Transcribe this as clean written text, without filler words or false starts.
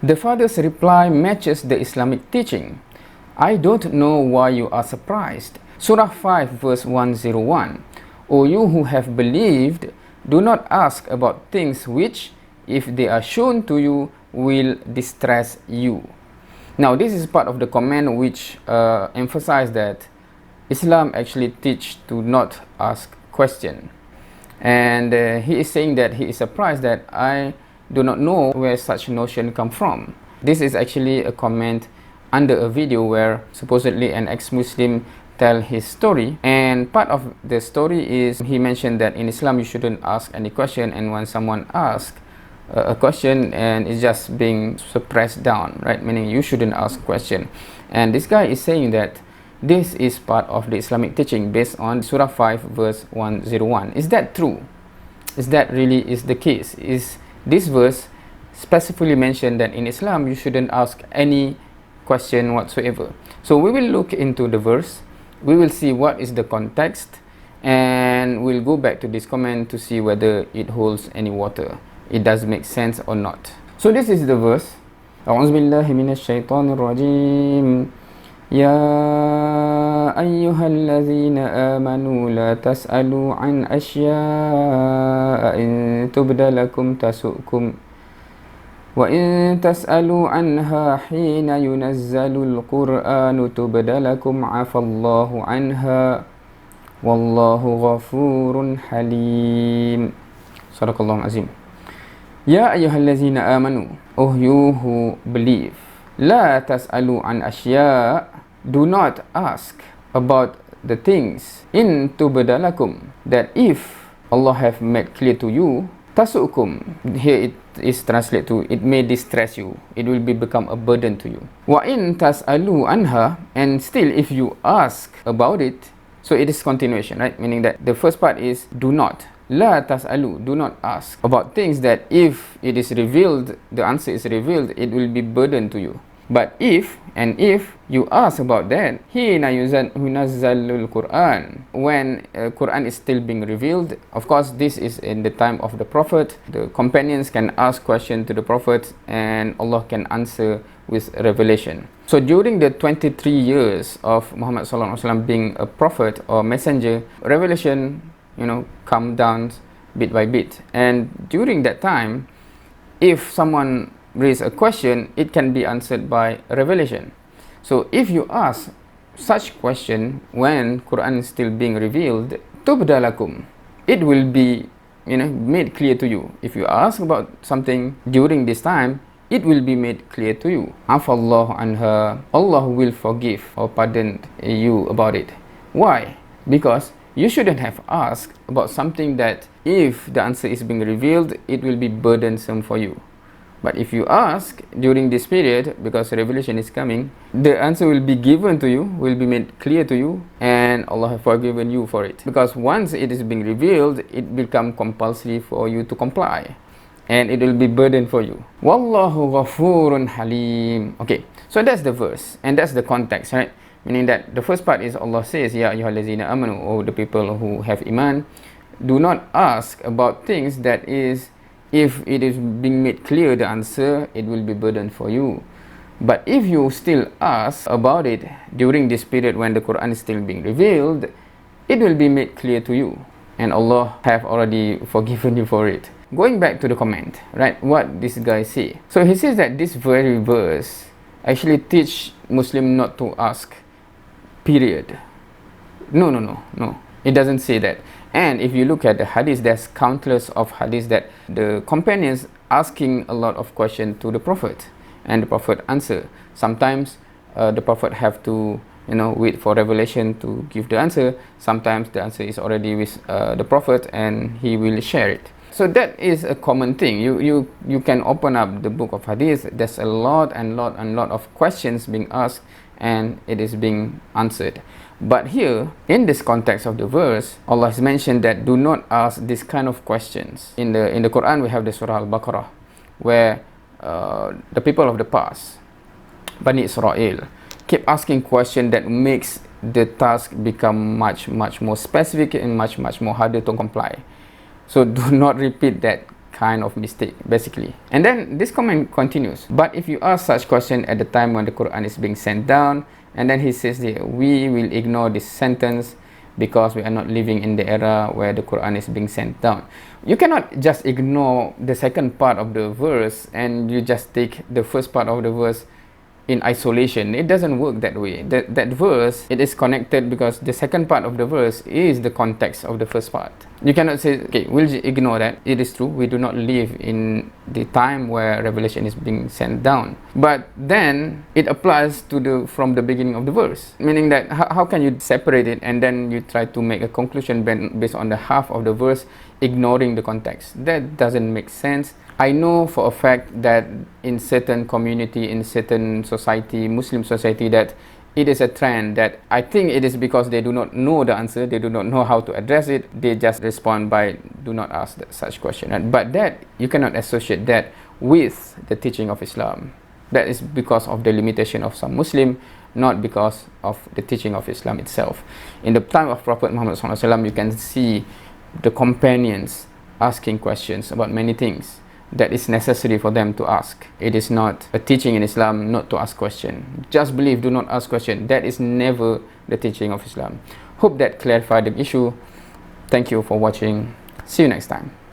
The father's reply matches the Islamic teaching. I don't know why you are surprised. Surah 5 verse 101. O you who have believed, do not ask about things which, if they are shown to you, will distress you. Now this is part of the command which emphasize that Islam actually teach to not ask question. And he is saying that he is surprised that I do not know where such notion come from. This is actually a comment under a video where supposedly an ex-Muslim tell his story, and part of the story is he mentioned that in Islam you shouldn't ask any question, and when someone asks a question and it's just being suppressed down, right, meaning you shouldn't ask question. And this guy is saying that this is part of the Islamic teaching based on Surah 5 verse 101. Is that true? Is that really is the case? Is this verse specifically mentioned that in Islam you shouldn't ask any question whatsoever? So we will look into the verse, we will see what is the context, and we'll go back to this comment to see whether it holds any water, it does make sense or not. So this is the verse. أعوذ بالله من الشيطان الرجيم يا أيها الذين آمنوا لا تسألوا عن أشياء إن تبد لكم تسؤكم وإن تسألوا عنها حين ينزل القرآن تبد لكم عفى الله عنها والله غفور حليم. صدق الله العظيم. يا أيها الذين آمنوا, O you who believe, لا تسألوا عن أشياء, do not ask about the things, in tubda lakum, that if Allah have made clear to you, tasukum, here it is translated to it may distress you, it will become a burden to you. Wa in tas'alu anha, and still if you ask about it, so it is continuation, right, meaning that the first part is do not, la tas'alu, do not ask about things that if it is revealed, the answer is revealed, it will be burden to you. But if you ask about that, hina yunazzalul Quran, when Quran is still being revealed, of course this is in the time of the Prophet, the companions can ask question to the Prophet and Allah can answer with revelation. So during the 23 years of Muhammad sallallahu alaihi wasallam being a prophet or messenger, revelation, come down bit by bit, and during that time, if someone raise a question, it can be answered by revelation. So if you ask such question when Quran is still being revealed, tubda lakum, it will be made clear to you. If you ask about something during this time, it will be made clear to you. Afallahu anha, Allah will forgive or pardon you about it. Why? Because you shouldn't have asked about something that if the answer is being revealed, it will be burdensome for you. But if you ask during this period, because revelation is coming, the answer will be given to you, will be made clear to you, and Allah has forgiven you for it. Because once it is being revealed, it becomes compulsory for you to comply, and it will be burden for you. Wallahu ghafurun halim. Okay, so that's the verse, and that's the context, right? Meaning that the first part is Allah says, Ya ayyuhallazina amanu, O the people who have iman, do not ask about things that is, if it is being made clear the answer, it will be burden for you. But if you still ask about it during this period when the Quran is still being revealed, it will be made clear to you, and Allah have already forgiven you for it. Going back to the comment, right, what this guy say. So he says that this very verse actually teach Muslim not to ask, period. No, it doesn't say that. And if you look at the hadith, there's countless of hadiths that the companions asking a lot of questions to the Prophet, and the Prophet answer. Sometimes the Prophet have to wait for revelation to give the answer. Sometimes the answer is already with the Prophet and he will share it. So that is a common thing. You can open up the book of hadith, there's a lot of questions being asked and it is being answered. But here, in this context of the verse, Allah has mentioned that do not ask this kind of questions. In the Quran, we have the Surah Al-Baqarah, where the people of the past, Bani Israel, keep asking questions that makes the task become much more specific and much more harder to comply. So do not repeat that kind of mistake, basically. And then this comment continues, but if you ask such question at the time when the Quran is being sent down, and then he says that we will ignore this sentence because we are not living in the era where the Quran is being sent down. You cannot just ignore the second part of the verse and you just take the first part of the verse in isolation. It doesn't work that way. That verse, it is connected because the second part of the verse is the context of the first part. You cannot say, okay, we'll ignore that. It is true, we do not live in the time where revelation is being sent down. But then it applies to from the beginning of the verse, meaning that how can you separate it and then you try to make a conclusion based on the half of the verse, ignoring the context? That doesn't make sense. I know for a fact that in certain community, in certain society, Muslim society, that it is a trend that I think it is because they do not know the answer, they do not know how to address it, they just respond by do not ask such question. But that, you cannot associate that with the teaching of Islam. That is because of the limitation of some Muslim, not because of the teaching of Islam itself. In the time of Prophet Muhammad SAW, you can see the companions asking questions about many things that is necessary for them to ask. It is not a teaching in Islam not to ask question. Just believe, do not ask question. That is never the teaching of Islam. Hope that clarified the issue. Thank you for watching. See you next time.